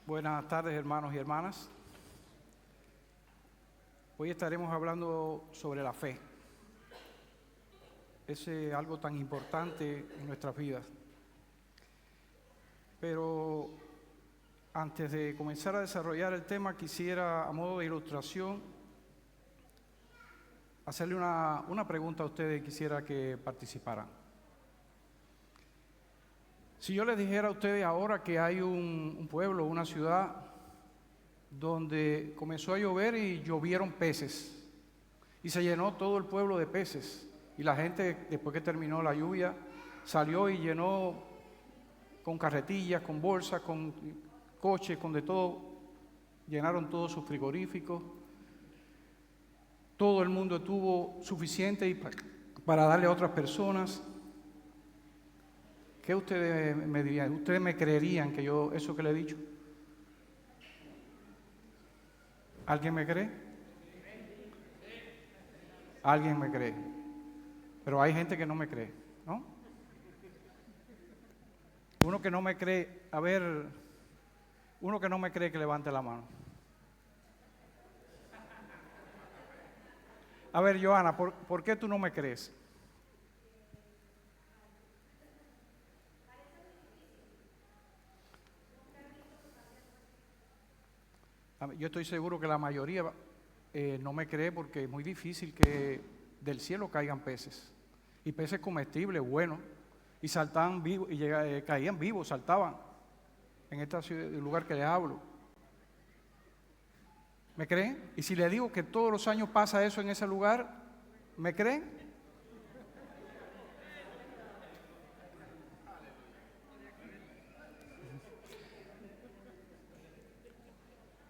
Buenas tardes, hermanos y hermanas. Hoy estaremos hablando sobre la fe. Es algo tan importante en nuestras vidas. Pero antes de comenzar a desarrollar el tema, quisiera, a modo de ilustración, hacerle una pregunta a ustedes y quisiera que participaran. Si yo les dijera a ustedes ahora que hay un pueblo, una ciudad, donde comenzó a llover y llovieron peces, y se llenó todo el pueblo de peces, y la gente, después que terminó la lluvia, salió y llenó con carretillas, con bolsas, con coches, con de todo, llenaron todos sus frigoríficos, todo el mundo tuvo suficiente para darle a otras personas. ¿Qué ustedes me dirían? ¿Ustedes me creerían que yo, eso que le he dicho? ¿Alguien me cree? ¿Alguien me cree? Pero hay gente que no me cree, ¿no? Uno que no me cree, uno que no me cree que levante la mano. A ver, Johanna, ¿por qué tú no me crees? Yo estoy seguro que la mayoría no me cree porque es muy difícil que del cielo caigan peces. Y peces comestibles, buenos. Y saltaban vivos, y caían vivos, saltaban en este lugar que les hablo. ¿Me creen? Y si les digo que todos los años pasa eso en ese lugar, ¿me creen?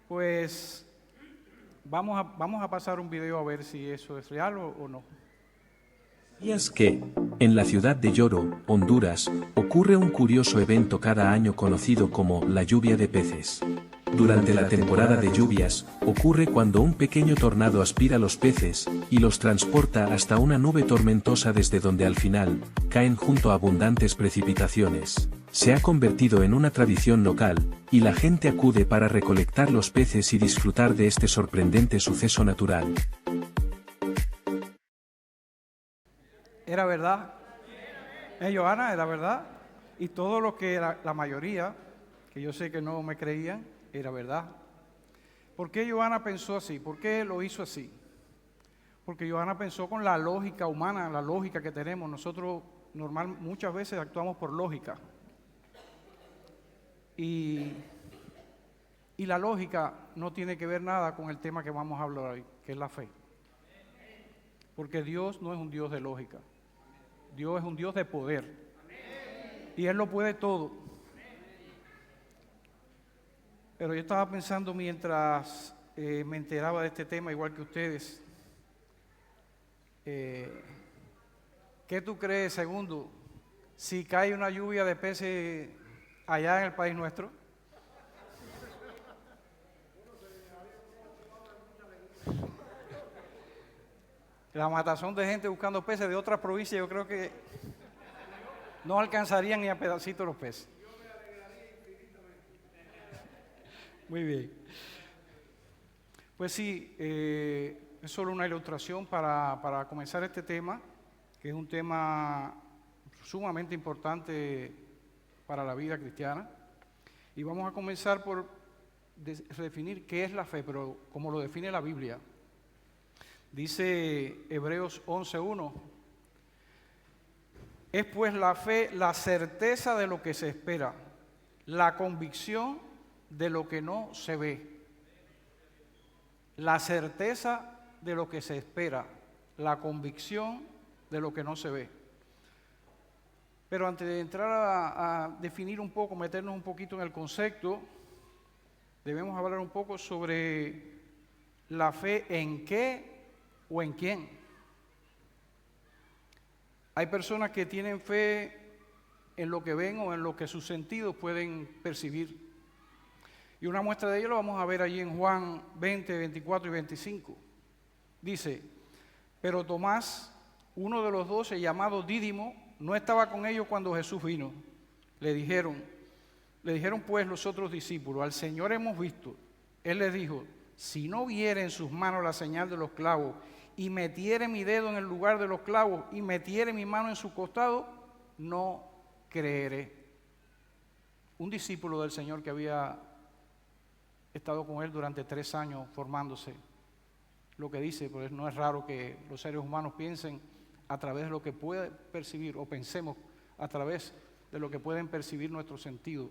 Pues vamos a pasar un video a ver si eso es real o no. ¿Sabías que, en la ciudad de Yoro, Honduras, ocurre un curioso evento cada año conocido como la lluvia de peces? Durante la temporada de lluvias, ocurre cuando un pequeño tornado aspira los peces y los transporta hasta una nube tormentosa desde donde al final, caen junto a abundantes precipitaciones. Se ha convertido en una tradición local, y la gente acude para recolectar los peces y disfrutar de este sorprendente suceso natural. ¿Era verdad? Johanna, era verdad. Y todo lo que la mayoría, que yo sé que no me creían, era verdad. ¿Por qué Johanna pensó así? ¿Por qué lo hizo así? Porque Johanna pensó con la lógica humana, la lógica que tenemos. Nosotros muchas veces actuamos por lógica. Y la lógica no tiene que ver nada con el tema que vamos a hablar hoy, que es la fe. Porque Dios no es un Dios de lógica. Dios es un Dios de poder. Y Él lo puede todo. Pero yo estaba pensando mientras me enteraba de este tema, igual que ustedes. ¿Qué tú crees, segundo? Si cae una lluvia de peces allá en el país nuestro. La matazón de gente buscando peces de otras provincias, yo creo que no alcanzarían ni a pedacitos los peces. Muy bien. Pues sí, es solo una ilustración para comenzar este tema, que es un tema sumamente importante para la vida cristiana. Y vamos a comenzar por definir qué es la fe, pero como lo define la Biblia. Dice Hebreos 11:1, es pues la fe la certeza de lo que se espera, la convicción de lo que no se ve. La certeza de lo que se espera, la convicción de lo que no se ve. Pero antes de entrar a definir un poco, meternos un poquito en el concepto, debemos hablar un poco sobre la fe en qué o en quién. Hay personas que tienen fe en lo que ven o en lo que sus sentidos pueden percibir. Y una muestra de ello lo vamos a ver allí en Juan 20, 24 y 25. Dice, pero Tomás, uno de los 12, llamado Dídimo, no estaba con ellos cuando Jesús vino. Le dijeron, Le dijeron pues los otros discípulos: al Señor hemos visto. Él les dijo: si no viere en sus manos la señal de los clavos, y metiere mi dedo en el lugar de los clavos, y metiere mi mano en su costado, no creeré. Un discípulo del Señor que había estado con él durante 3 años formándose, lo que dice, pues no es raro que los seres humanos piensen a través de lo que puede percibir, o pensemos a través de lo que pueden percibir nuestros sentidos.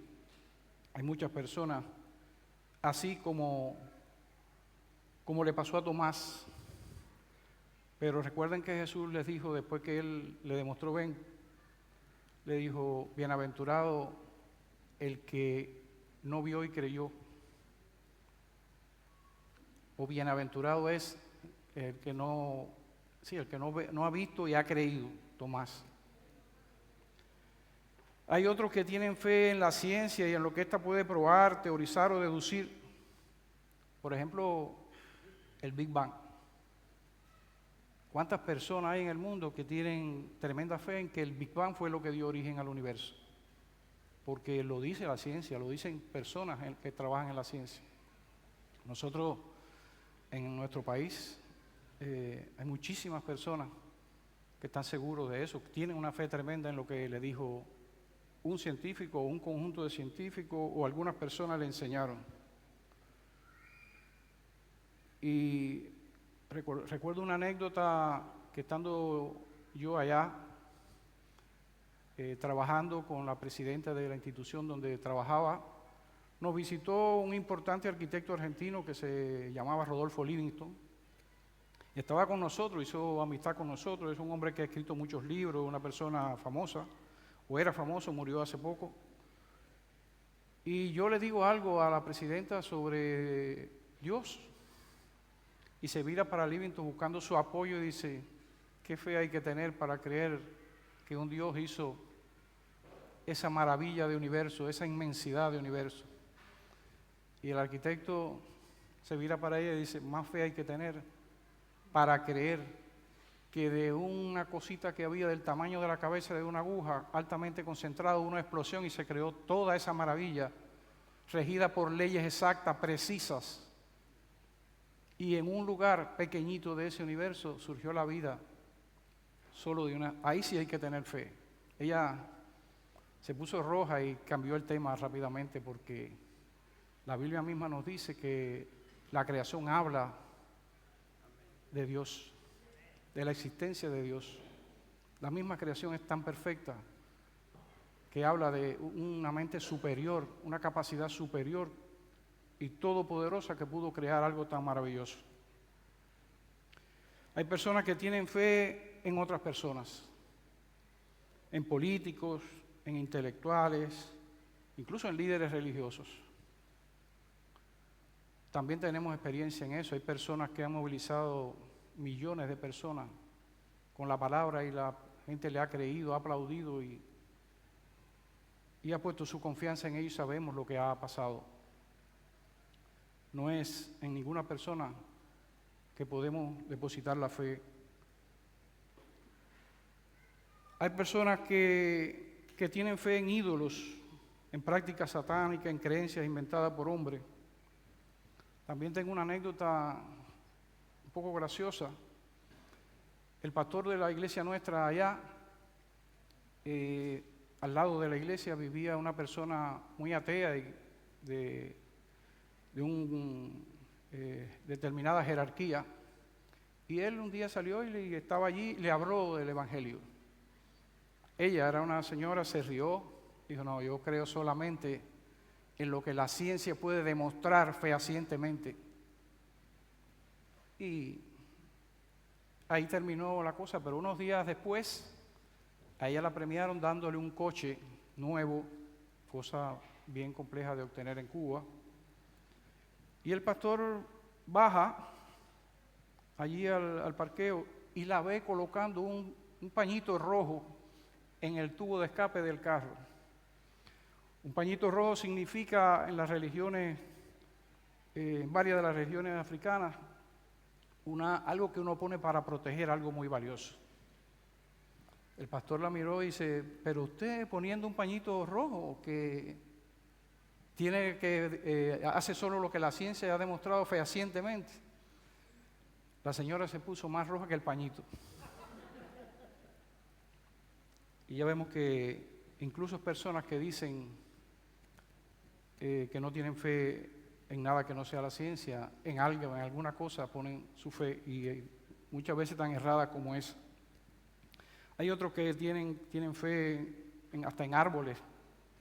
Hay muchas personas, así como le pasó a Tomás, pero recuerden que Jesús les dijo, después que Él le demostró ven, le dijo: bienaventurado el que no vio y creyó, o bienaventurado es el que no ha visto y ha creído, Tomás. Hay otros que tienen fe en la ciencia y en lo que ésta puede probar, teorizar o deducir. Por ejemplo, el Big Bang. ¿Cuántas personas hay en el mundo que tienen tremenda fe en que el Big Bang fue lo que dio origen al universo? Porque lo dice la ciencia, lo dicen personas que trabajan en la ciencia. Nosotros, en nuestro país, hay muchísimas personas que están seguros de eso, tienen una fe tremenda en lo que le dijo un científico o un conjunto de científicos o algunas personas le enseñaron. Y recuerdo una anécdota que estando yo allá trabajando con la presidenta de la institución donde trabajaba, nos visitó un importante arquitecto argentino que se llamaba Rodolfo Livingstone. Estaba con nosotros, hizo amistad con nosotros, es un hombre que ha escrito muchos libros, una persona famosa, o era famoso, murió hace poco. Y yo le digo algo a la presidenta sobre Dios, y se vira para Livingstone buscando su apoyo y dice: ¿qué fe hay que tener para creer que un Dios hizo esa maravilla de universo, esa inmensidad de universo? Y el arquitecto se vira para ella y dice: más fe hay que tener para creer que de una cosita que había del tamaño de la cabeza de una aguja, altamente concentrada, una explosión y se creó toda esa maravilla, regida por leyes exactas, precisas. Y en un lugar pequeñito de ese universo surgió la vida solo de una. Ahí sí hay que tener fe. Ella se puso roja y cambió el tema rápidamente porque la Biblia misma nos dice que la creación habla de Dios, de la existencia de Dios. La misma creación es tan perfecta que habla de una mente superior, una capacidad superior y todopoderosa que pudo crear algo tan maravilloso. Hay personas que tienen fe en otras personas, en políticos, en intelectuales, incluso en líderes religiosos. También tenemos experiencia en eso. Hay personas que han movilizado millones de personas con la palabra y la gente le ha creído, ha aplaudido y ha puesto su confianza en ellos y sabemos lo que ha pasado. No es en ninguna persona que podemos depositar la fe. Hay personas que tienen fe en ídolos, en prácticas satánicas, en creencias inventadas por hombres. También tengo una anécdota un poco graciosa. El pastor de la iglesia nuestra allá, al lado de la iglesia vivía una persona muy atea de una determinada jerarquía, y él un día salió y estaba allí, le habló del evangelio. Ella era una señora, se rió, dijo: no, yo creo solamente en lo que la ciencia puede demostrar fehacientemente. Y ahí terminó la cosa, pero unos días después a ella la premiaron dándole un coche nuevo, cosa bien compleja de obtener en Cuba. Y el pastor baja allí al parqueo y la ve colocando un pañito rojo en el tubo de escape del carro. Un pañito rojo significa en las religiones, en varias de las religiones africanas, algo que uno pone para proteger algo muy valioso. El pastor la miró y dice: pero usted poniendo un pañito rojo, ¿qué hace solo lo que la ciencia ha demostrado fehacientemente. La señora se puso más roja que el pañito. Y ya vemos que incluso personas que dicen que no tienen fe en nada que no sea la ciencia, en algo, en alguna cosa ponen su fe, y muchas veces tan errada como es. Hay otros que tienen fe hasta en árboles.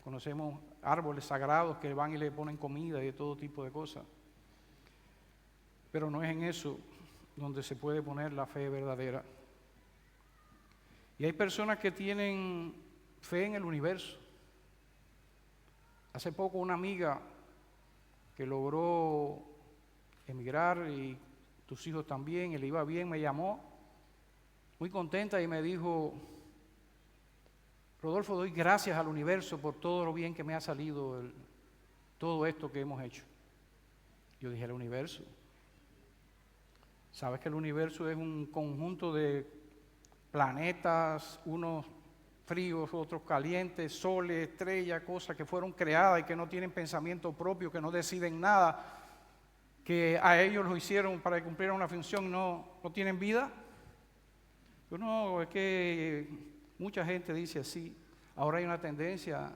Conocemos árboles sagrados que van y le ponen comida y de todo tipo de cosas. Pero no es en eso donde se puede poner la fe verdadera. Y hay personas que tienen fe en el universo. Hace poco una amiga que logró emigrar, y tus hijos también, y le iba bien, me llamó muy contenta y me dijo: Rodolfo, doy gracias al universo por todo lo bien que me ha salido todo esto que hemos hecho. Yo dije: ¿el universo? ¿Sabes que el universo es un conjunto de planetas, unos fríos, otros calientes, soles, estrellas, cosas que fueron creadas y que no tienen pensamiento propio, que no deciden nada, que a ellos lo hicieron para que cumplieran una función, no tienen vida? Pero no, es que mucha gente dice así. Ahora hay una tendencia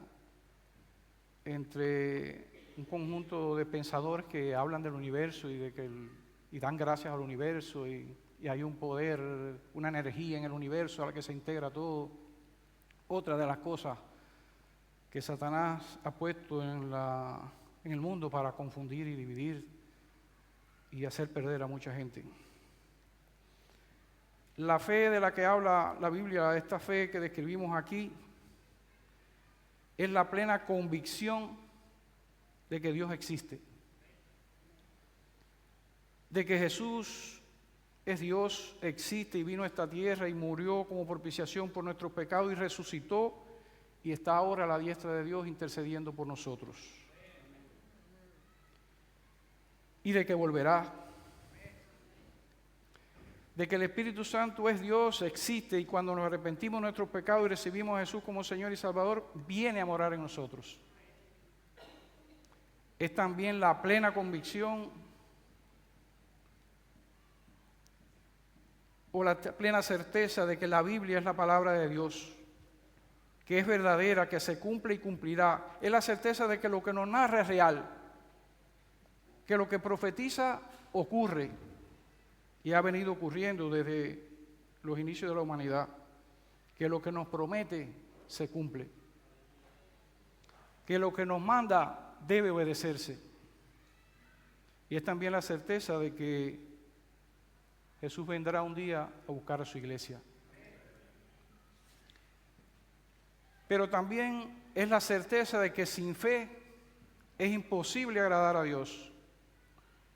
entre un conjunto de pensadores que hablan del universo y dan gracias al universo, y hay un poder, una energía en el universo a la que se integra todo. Otra de las cosas que Satanás ha puesto en el mundo para confundir y dividir y hacer perder a mucha gente. La fe de la que habla la Biblia, esta fe que describimos aquí, es la plena convicción de que Dios existe, de que Jesús es Dios, existe y vino a esta tierra y murió como propiciación por nuestros pecados y resucitó y está ahora a la diestra de Dios intercediendo por nosotros. Y de que volverá. De que el Espíritu Santo es Dios, existe, y cuando nos arrepentimos de nuestros pecados y recibimos a Jesús como Señor y Salvador, viene a morar en nosotros. Es también la plena convicción o la plena certeza de que la Biblia es la palabra de Dios, que es verdadera, que se cumple y cumplirá. Es la certeza de que lo que nos narra es real, que lo que profetiza ocurre y ha venido ocurriendo desde los inicios de la humanidad, que lo que nos promete se cumple, que lo que nos manda debe obedecerse. Y es también la certeza de que Jesús vendrá un día a buscar a su iglesia. Pero también es la certeza de que sin fe es imposible agradar a Dios,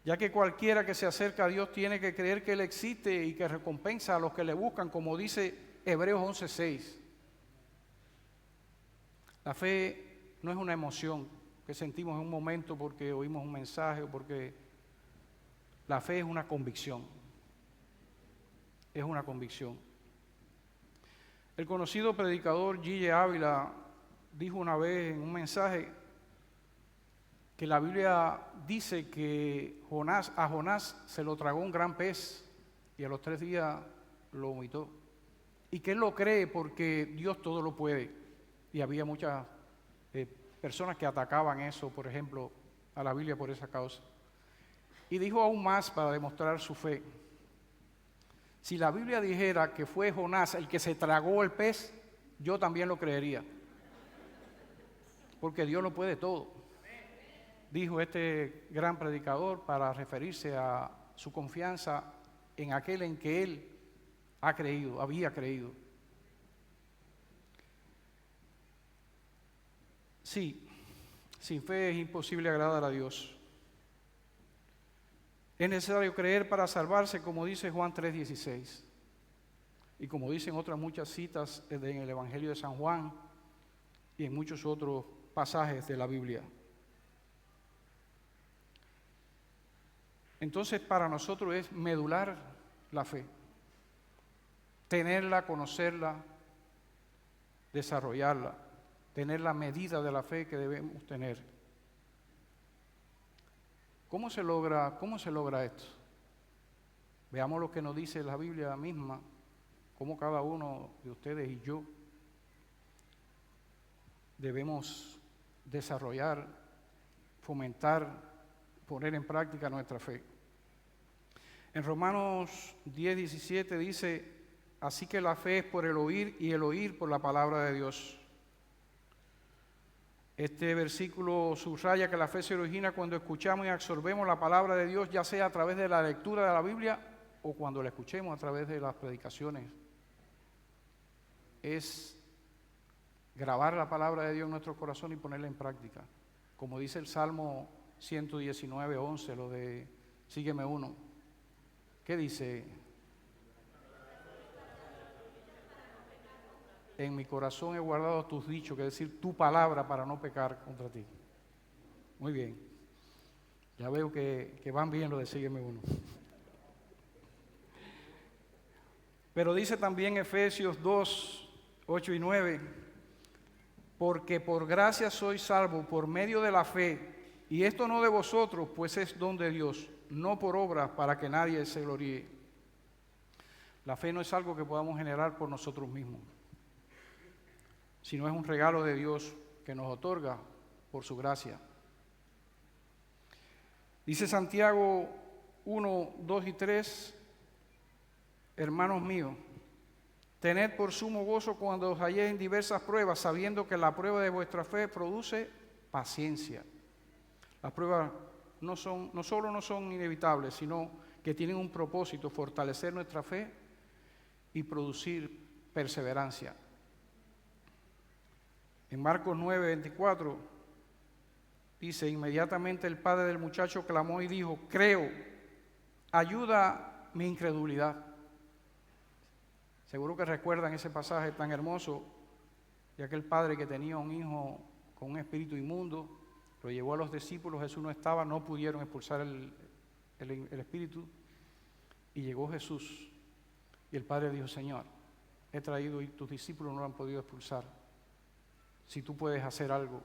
ya que cualquiera que se acerca a Dios tiene que creer que Él existe y que recompensa a los que le buscan, como dice Hebreos 11:6. La fe no es una emoción que sentimos en un momento porque oímos un mensaje o porque... La fe es una convicción. Es una convicción. El conocido predicador G. Ávila dijo una vez en un mensaje que la Biblia dice que a Jonás se lo tragó un gran pez y a los 3 días lo vomitó. Y que él lo cree porque Dios todo lo puede. Y había muchas personas que atacaban eso, por ejemplo, a la Biblia por esa causa. Y dijo aún más para demostrar su fe: si la Biblia dijera que fue Jonás el que se tragó el pez, yo también lo creería. Porque Dios lo puede todo. Dijo este gran predicador para referirse a su confianza en aquel en que él había creído. Sí, sin fe es imposible agradar a Dios. Es necesario creer para salvarse, como dice Juan 3:16. Y como dicen otras muchas citas en el Evangelio de San Juan y en muchos otros pasajes de la Biblia. Entonces, para nosotros es medular la fe. Tenerla, conocerla, desarrollarla, tener la medida de la fe que debemos tener. ¿Cómo se logra esto? Veamos lo que nos dice la Biblia misma, cómo cada uno de ustedes y yo debemos desarrollar, fomentar, poner en práctica nuestra fe. En Romanos 10:17 dice: así que la fe es por el oír y el oír por la palabra de Dios. Este versículo subraya que la fe se origina cuando escuchamos y absorbemos la palabra de Dios, ya sea a través de la lectura de la Biblia o cuando la escuchemos a través de las predicaciones. Es grabar la palabra de Dios en nuestro corazón y ponerla en práctica. Como dice el Salmo 119:11, lo de sígueme uno. ¿Qué dice? En mi corazón he guardado tus dichos, que es decir, tu palabra para no pecar contra ti. Muy bien. Ya veo que van bien lo de sígueme uno. Pero dice también Efesios 2:8 y 9, porque por gracia sois salvos por medio de la fe, y esto no de vosotros, pues es don de Dios, no por obras para que nadie se gloríe. La fe no es algo que podamos generar por nosotros mismos, sino es un regalo de Dios que nos otorga por su gracia. Dice Santiago 1:2 y 3, hermanos míos, tened por sumo gozo cuando os halléis en diversas pruebas, sabiendo que la prueba de vuestra fe produce paciencia. Las pruebas no solo no son inevitables, sino que tienen un propósito: fortalecer nuestra fe y producir perseverancia. En Marcos 9:24 dice: inmediatamente el padre del muchacho clamó y dijo: creo, ayuda mi incredulidad. Seguro que recuerdan ese pasaje tan hermoso de aquel padre que tenía un hijo con un espíritu inmundo, lo llevó a los discípulos, Jesús no estaba, no pudieron expulsar el espíritu, y llegó Jesús, y el padre dijo: Señor, he traído y tus discípulos no lo han podido expulsar, si tú puedes hacer algo.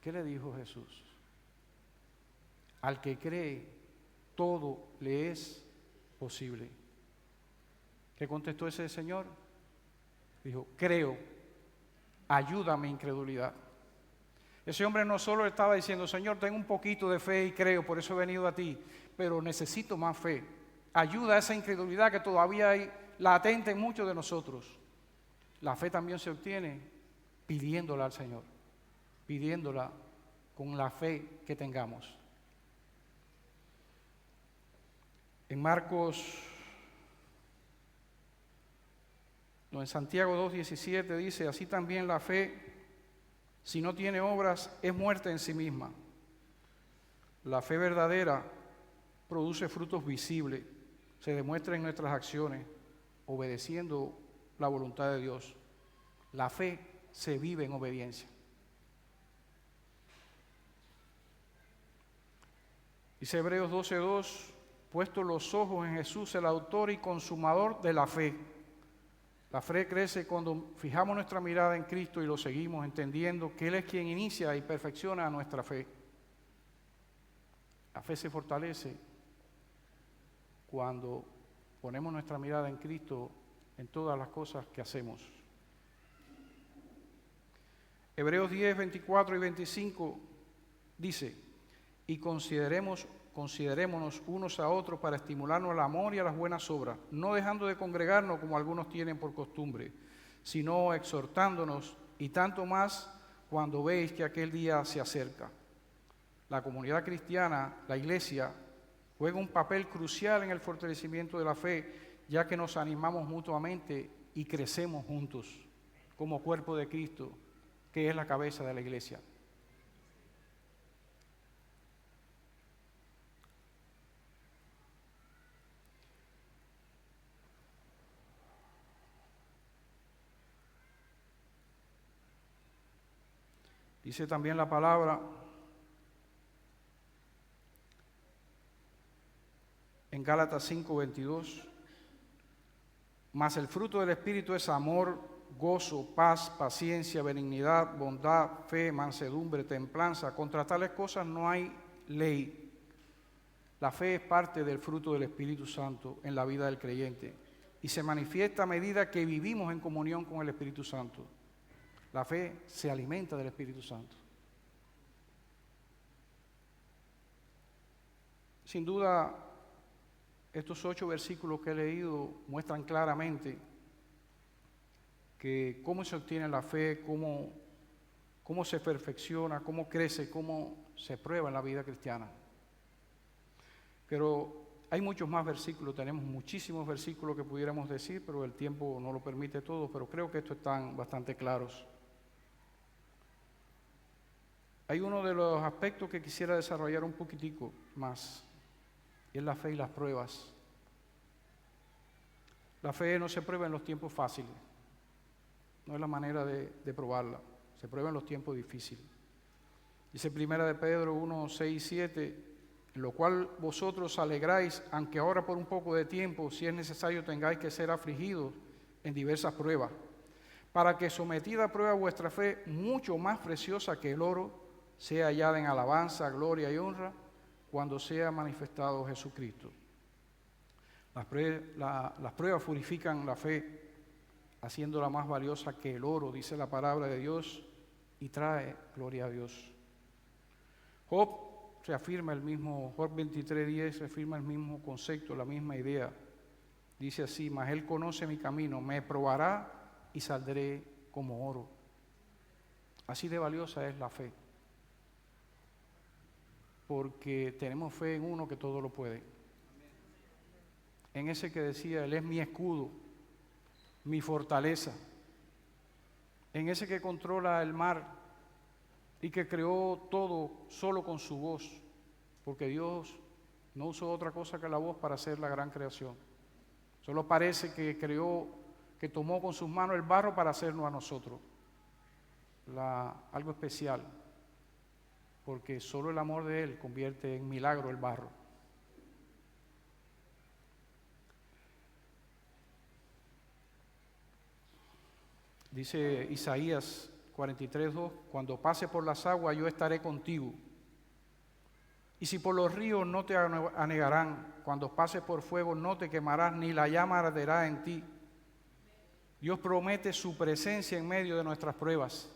¿Qué le dijo Jesús? Al que cree, todo le es posible. ¿Qué contestó ese señor? Dijo: creo, ayuda a mi incredulidad. Ese hombre no solo estaba diciendo: Señor, tengo un poquito de fe y creo, por eso he venido a ti, pero necesito más fe. Ayuda a esa incredulidad que todavía hay latente en muchos de nosotros. La fe también se obtiene pidiéndola al Señor, pidiéndola con la fe que tengamos. En Santiago 2:17 dice: así también la fe, si no tiene obras, es muerta en sí misma. La fe verdadera produce frutos visibles, se demuestra en nuestras acciones, obedeciendo la voluntad de Dios. La fe se vive en obediencia. Dice Hebreos 12:2: puesto los ojos en Jesús, el autor y consumador de la fe. La fe crece cuando fijamos nuestra mirada en Cristo y lo seguimos, entendiendo que Él es quien inicia y perfecciona nuestra fe. La fe se fortalece cuando ponemos nuestra mirada en Cristo en todas las cosas que hacemos. Hebreos 10:24 y 25 dice: y considerémonos unos a otros para estimularnos al amor y a las buenas obras, no dejando de congregarnos como algunos tienen por costumbre, sino exhortándonos, y tanto más cuando veis que aquel día se acerca. La comunidad cristiana, la iglesia, juega un papel crucial en el fortalecimiento de la fe, ya que nos animamos mutuamente y crecemos juntos como cuerpo de Cristo, que es la cabeza de la iglesia. Dice también la palabra en Gálatas 5:22: mas el fruto del Espíritu es amor, gozo, paz, paciencia, benignidad, bondad, fe, mansedumbre, templanza. Contra tales cosas no hay ley. La fe es parte del fruto del Espíritu Santo en la vida del creyente y se manifiesta a medida que vivimos en comunión con el Espíritu Santo. La fe se alimenta del Espíritu Santo. Sin duda, estos 8 versículos que he leído muestran claramente que cómo se obtiene la fe, cómo se perfecciona, cómo crece, cómo se prueba en la vida cristiana. Pero hay muchos más versículos, tenemos muchísimos versículos que pudiéramos decir, pero el tiempo no lo permite todo, pero creo que estos están bastante claros. Hay uno de los aspectos que quisiera desarrollar un poquitico más, y es la fe y las pruebas. La fe no se prueba en los tiempos fáciles, no es la manera de probarla, se prueba en los tiempos difíciles. Dice 1 de Pedro 1, 6 y 7, en lo cual vosotros alegráis, aunque ahora por un poco de tiempo, si es necesario, tengáis que ser afligidos en diversas pruebas, para que sometida a prueba vuestra fe, mucho más preciosa que el oro, sea hallada en alabanza, gloria y honra, cuando sea manifestado Jesucristo. Las pruebas purifican la fe, haciéndola más valiosa que el oro, dice la palabra de Dios, y trae gloria a Dios. Job 23:10 reafirma el mismo concepto, la misma idea. Dice así: mas Él conoce mi camino, me probará y saldré como oro. Así de valiosa es la fe, porque tenemos fe en uno que todo lo puede. En ese que decía, Él es mi escudo, mi fortaleza. En ese que controla el mar y que creó todo solo con su voz, porque Dios no usó otra cosa que la voz para hacer la gran creación. Solo parece que que tomó con sus manos el barro para hacernos a nosotros. Algo especial, porque solo el amor de Él convierte en milagro el barro. Dice Isaías 43:2, cuando pase por las aguas yo estaré contigo. Y si por los ríos no te anegarán, cuando pases por fuego no te quemarás, ni la llama arderá en ti. Dios promete su presencia en medio de nuestras pruebas,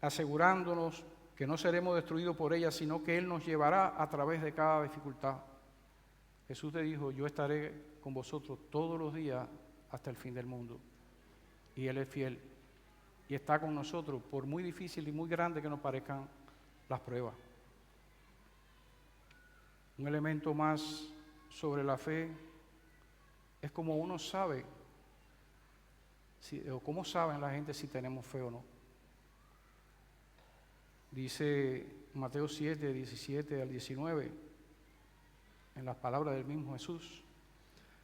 asegurándonos que no seremos destruidos por ellas, sino que Él nos llevará a través de cada dificultad. Jesús te dijo, yo estaré con vosotros todos los días hasta el fin del mundo. Y Él es fiel y está con nosotros, por muy difícil y muy grande que nos parezcan las pruebas. Un elemento más sobre la fe es como uno sabe, o cómo saben la gente si tenemos fe o no. Dice Mateo 7, 17 al 19, en las palabras del mismo Jesús.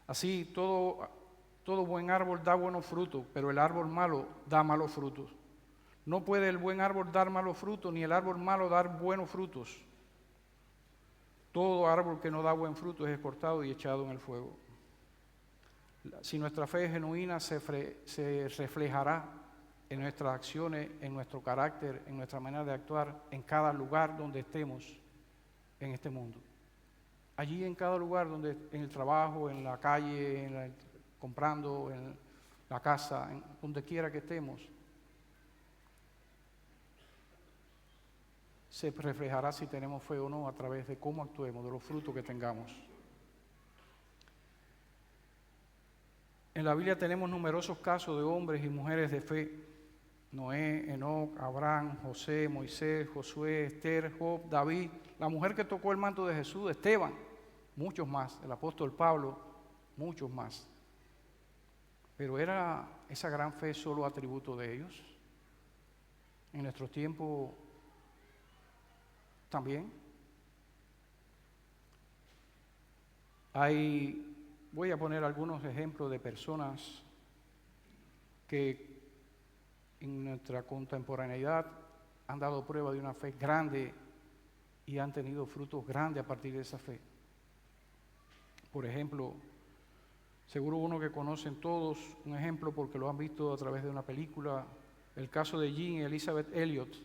Así, todo buen árbol da buenos frutos, pero el árbol malo da malos frutos. No puede el buen árbol dar malos frutos, ni el árbol malo dar buenos frutos. Todo árbol que no da buen fruto es cortado y echado en el fuego. Si nuestra fe es genuina, se reflejará en nuestras acciones, en nuestro carácter, en nuestra manera de actuar, en cada lugar donde estemos en este mundo. Allí en cada lugar, en el trabajo, en la calle, comprando, en la casa, donde quiera que estemos, se reflejará si tenemos fe o no a través de cómo actuemos, de los frutos que tengamos. En la Biblia tenemos numerosos casos de hombres y mujeres de fe: Noé, Enoc, Abraham, José, Moisés, Josué, Esther, Job, David, la mujer que tocó el manto de Jesús, Esteban, muchos más, el apóstol Pablo, muchos más. Pero ¿era esa gran fe solo atributo de ellos? En nuestro tiempo también. Voy a poner algunos ejemplos de personas que en nuestra contemporaneidad han dado prueba de una fe grande y han tenido frutos grandes a partir de esa fe. Por ejemplo, seguro uno que conocen todos, un ejemplo porque lo han visto a través de una película, el caso de Jean y Elizabeth Elliot.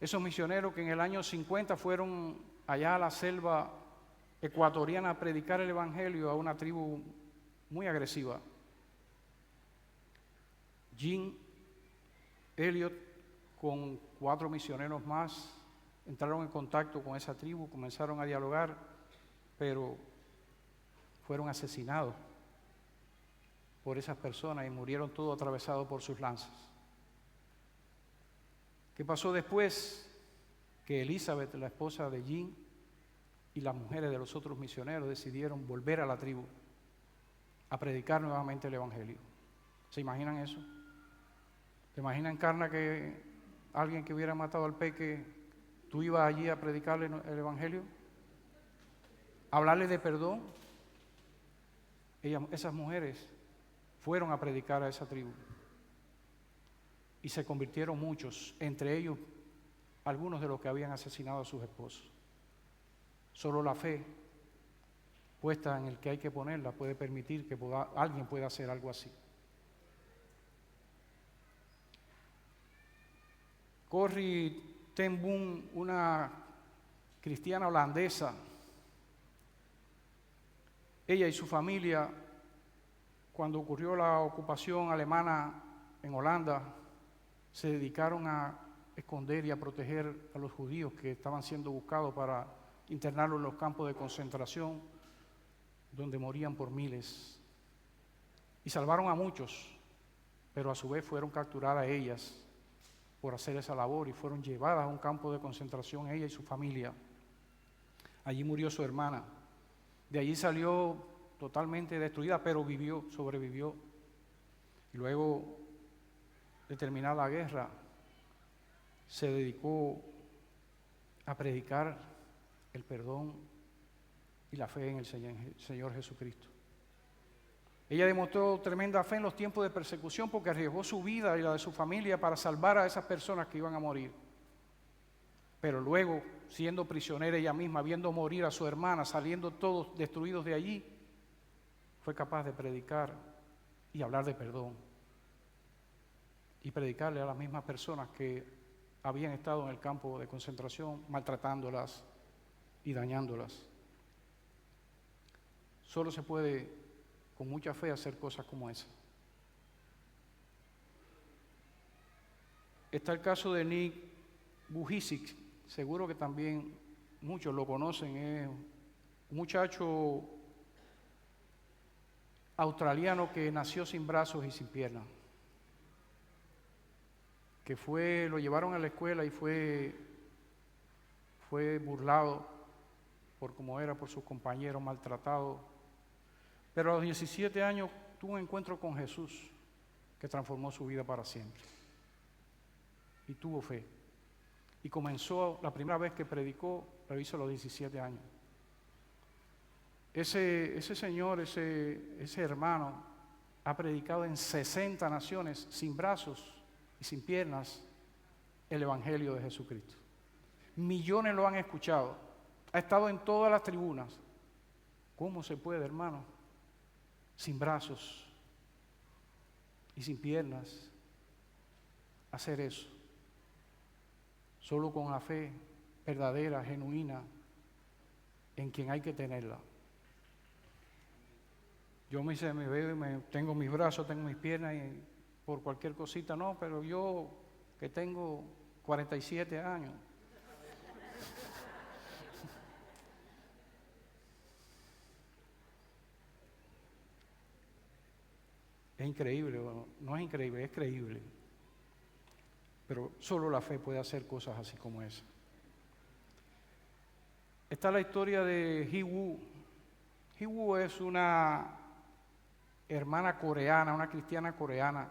Esos misioneros que en el año 50 fueron allá a la selva ecuatoriana a predicar el evangelio a una tribu muy agresiva. Jim Elliot con 4 misioneros más entraron en contacto con esa tribu, comenzaron a dialogar, pero fueron asesinados por esas personas y murieron todos atravesados por sus lanzas. ¿Qué pasó después? Que Elizabeth, la esposa de Jim, y las mujeres de los otros misioneros decidieron volver a la tribu a predicar nuevamente el evangelio. ¿Se imaginan eso? ¿Se imaginan, Carla, que alguien que hubiera matado al peque, tú ibas allí a predicarle el evangelio? Hablarle de perdón. Esas mujeres fueron a predicar a esa tribu y se convirtieron muchos, entre ellos algunos de los que habían asesinado a sus esposos. Solo la fe puesta en el que hay que ponerla puede permitir que alguien pueda hacer algo así. Corrie ten Boom, una cristiana holandesa, ella y su familia, cuando ocurrió la ocupación alemana en Holanda, se dedicaron a esconder y a proteger a los judíos que estaban siendo buscados para internarlos en los campos de concentración, donde morían por miles. Y salvaron a muchos, pero a su vez fueron capturadas ellas por hacer esa labor y fueron llevadas a un campo de concentración, ella y su familia. Allí murió su hermana. De allí salió totalmente destruida, pero vivió, sobrevivió. Y luego de terminar la guerra, se dedicó a predicar el perdón y la fe en el Señor Jesucristo. Ella demostró tremenda fe en los tiempos de persecución porque arriesgó su vida y la de su familia para salvar a esas personas que iban a morir. Pero luego, siendo prisionera ella misma, viendo morir a su hermana, saliendo todos destruidos de allí, fue capaz de predicar y hablar de perdón. Y predicarle a las mismas personas que habían estado en el campo de concentración, maltratándolas y dañándolas. Solo se puede, con mucha fe, hacer cosas como esa. Está el caso de Nick Vujicic, seguro que también muchos lo conocen, es un muchacho australiano que nació sin brazos y sin piernas, que lo llevaron a la escuela y fue burlado por cómo era, por sus compañeros, maltratado. Pero a los 17 años tuvo un encuentro con Jesús que transformó su vida para siempre. Y tuvo fe. Y comenzó, la primera vez que predicó, lo hizo a los 17 años. Ese señor, ese hermano, ha predicado en 60 naciones, sin brazos y sin piernas, el Evangelio de Jesucristo. Millones lo han escuchado. Ha estado en todas las tribunas. ¿Cómo se puede, hermano? Sin brazos y sin piernas, hacer eso. Solo con la fe verdadera, genuina, en quien hay que tenerla. Yo me veo y tengo mis brazos, tengo mis piernas y por cualquier cosita no, pero yo que tengo 47 años. Es increíble, no es increíble, es creíble. Pero solo la fe puede hacer cosas así como esa. Está la historia de Hee Woo. Hee Woo es una hermana coreana, una cristiana coreana,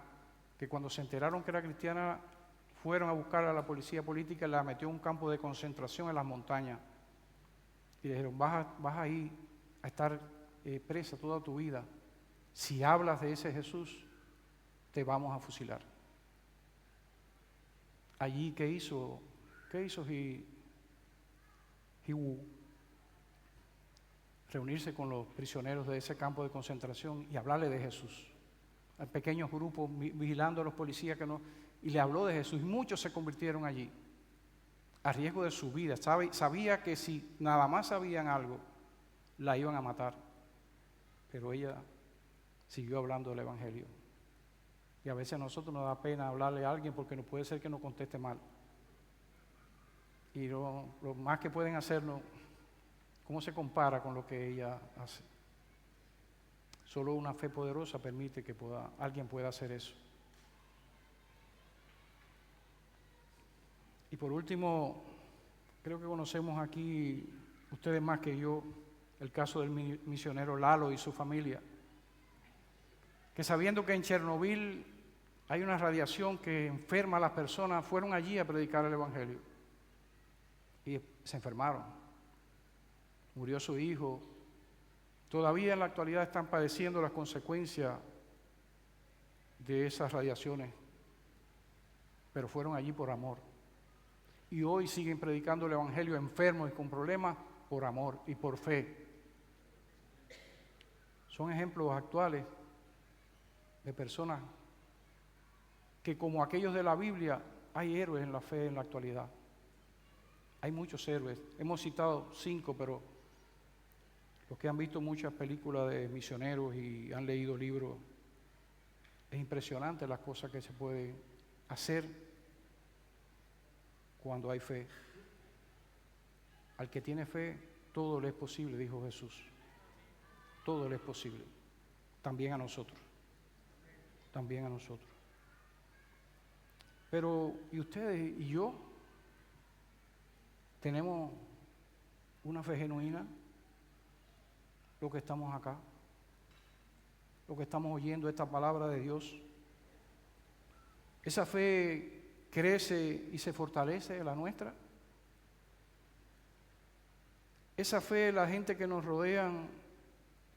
que cuando se enteraron que era cristiana, fueron a buscar a la policía política y la metió en un campo de concentración en las montañas. Y le dijeron, vas a ir a estar presa toda tu vida. Si hablas de ese Jesús, te vamos a fusilar. Allí, ¿qué hizo Hee Woo? Reunirse con los prisioneros de ese campo de concentración y hablarle de Jesús. Hay pequeños grupos vigilando a los policías y le habló de Jesús. Y muchos se convirtieron allí. a riesgo de su vida. Sabía que si nada más sabían algo, la iban a matar. Pero ella siguió hablando del Evangelio. Y a veces a nosotros nos da pena hablarle a alguien porque no puede ser que nos conteste mal. Y lo más que pueden hacernos, ¿cómo se compara con lo que ella hace? Solo una fe poderosa permite que alguien pueda hacer eso. Y por último, creo que conocemos aquí, ustedes más que yo, el caso del misionero Lalo y su familia, que sabiendo que en Chernobyl hay una radiación que enferma a las personas, fueron allí a predicar el Evangelio y se enfermaron. Murió su hijo. Todavía en la actualidad están padeciendo las consecuencias de esas radiaciones, pero fueron allí por amor. Y hoy siguen predicando el Evangelio enfermos y con problemas por amor y por fe. Son ejemplos actuales de personas que, como aquellos de la Biblia, hay héroes en la fe en la actualidad. Hay muchos héroes. Hemos citado 5, pero los que han visto muchas películas de misioneros y han leído libros, es impresionante las cosas que se pueden hacer cuando hay fe. Al que tiene fe, todo le es posible, dijo Jesús. Todo le es posible. También a nosotros. También a nosotros. Pero, ¿y ustedes y yo? ¿Tenemos una fe genuina? Lo que estamos acá, lo que estamos oyendo, esta palabra de Dios. ¿Esa fe crece y se fortalece, la nuestra? Esa fe, la gente que nos rodea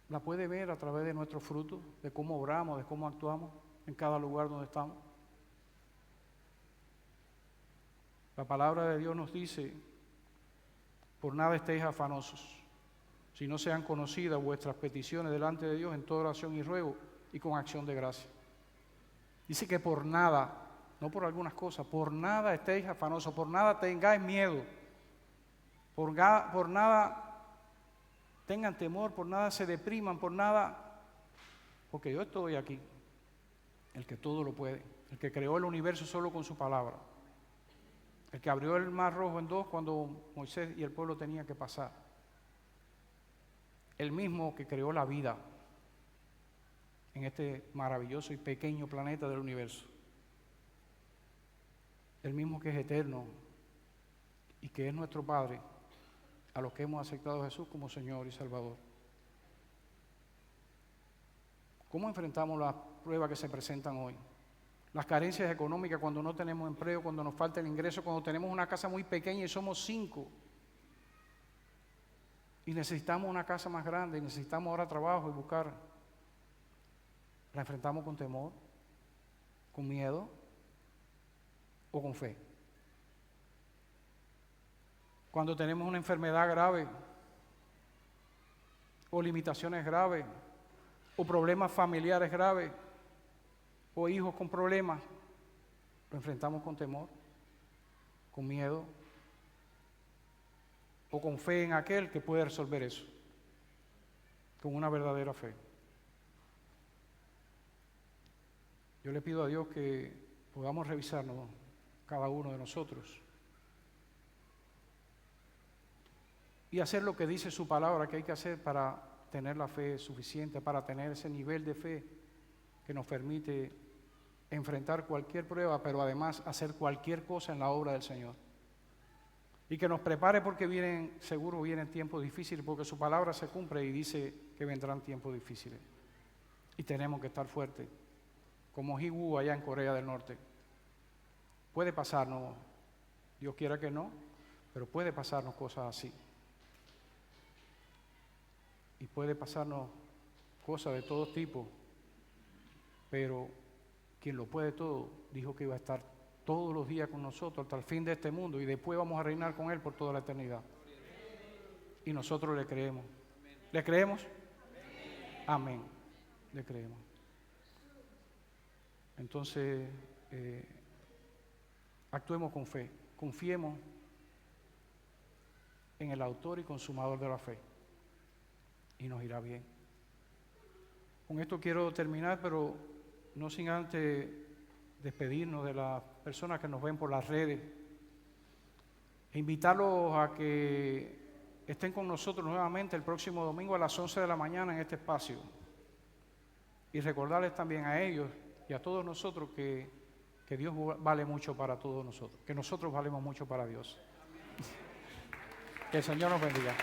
la puede ver a través de nuestros frutos, de cómo obramos, de cómo actuamos en cada lugar donde estamos. La palabra de Dios nos dice: por nada estéis afanosos, si no sean conocidas vuestras peticiones delante de Dios en toda oración y ruego y con acción de gracia. Dice que por nada, no por algunas cosas, por nada estéis afanosos, por nada tengáis miedo, por nada tengan temor, por nada se depriman, por nada, porque yo estoy aquí, el que todo lo puede, el que creó el universo solo con su palabra, el que abrió el mar rojo en 2 cuando Moisés y el pueblo tenían que pasar, el mismo que creó la vida en este maravilloso y pequeño planeta del universo, el mismo que es eterno y que es nuestro Padre, a los que hemos aceptado a Jesús como Señor y Salvador. ¿Cómo enfrentamos las pruebas que se presentan hoy? Las carencias económicas, cuando no tenemos empleo, cuando nos falta el ingreso, cuando tenemos una casa muy pequeña y somos 5 y necesitamos una casa más grande, y necesitamos ahora trabajo y buscar. ¿La enfrentamos con temor, con miedo o con fe? Cuando tenemos una enfermedad grave o limitaciones graves o problemas familiares graves o hijos con problemas, ¿lo enfrentamos con temor, con miedo o con fe en aquel que puede resolver eso, con una verdadera fe? Yo le pido a Dios que podamos revisarnos cada uno de nosotros y hacer lo que dice su palabra que hay que hacer para tener la fe suficiente, para tener ese nivel de fe que nos permite enfrentar cualquier prueba, pero además hacer cualquier cosa en la obra del Señor. Y que nos prepare porque seguro vienen tiempos difíciles, porque su palabra se cumple y dice que vendrán tiempos difíciles. Y tenemos que estar fuertes, como Ji-woo allá en Corea del Norte. Puede pasarnos, Dios quiera que no, pero puede pasarnos cosas así. Y puede pasarnos cosas de todo tipo, pero quien lo puede todo dijo que iba a estar todos los días con nosotros hasta el fin de este mundo y después vamos a reinar con Él por toda la eternidad. Y nosotros le creemos. ¿Le creemos? Amén. Le creemos. Entonces, actuemos con fe, confiemos en el autor y consumador de la fe. Y nos irá bien. Con esto quiero terminar, pero no sin antes despedirnos de las personas que nos ven por las redes e invitarlos a que estén con nosotros nuevamente el próximo domingo a las 11 de la mañana en este espacio. Y recordarles también a ellos y a todos nosotros que Dios vale mucho para todos nosotros, que nosotros valemos mucho para Dios. Que el Señor nos bendiga.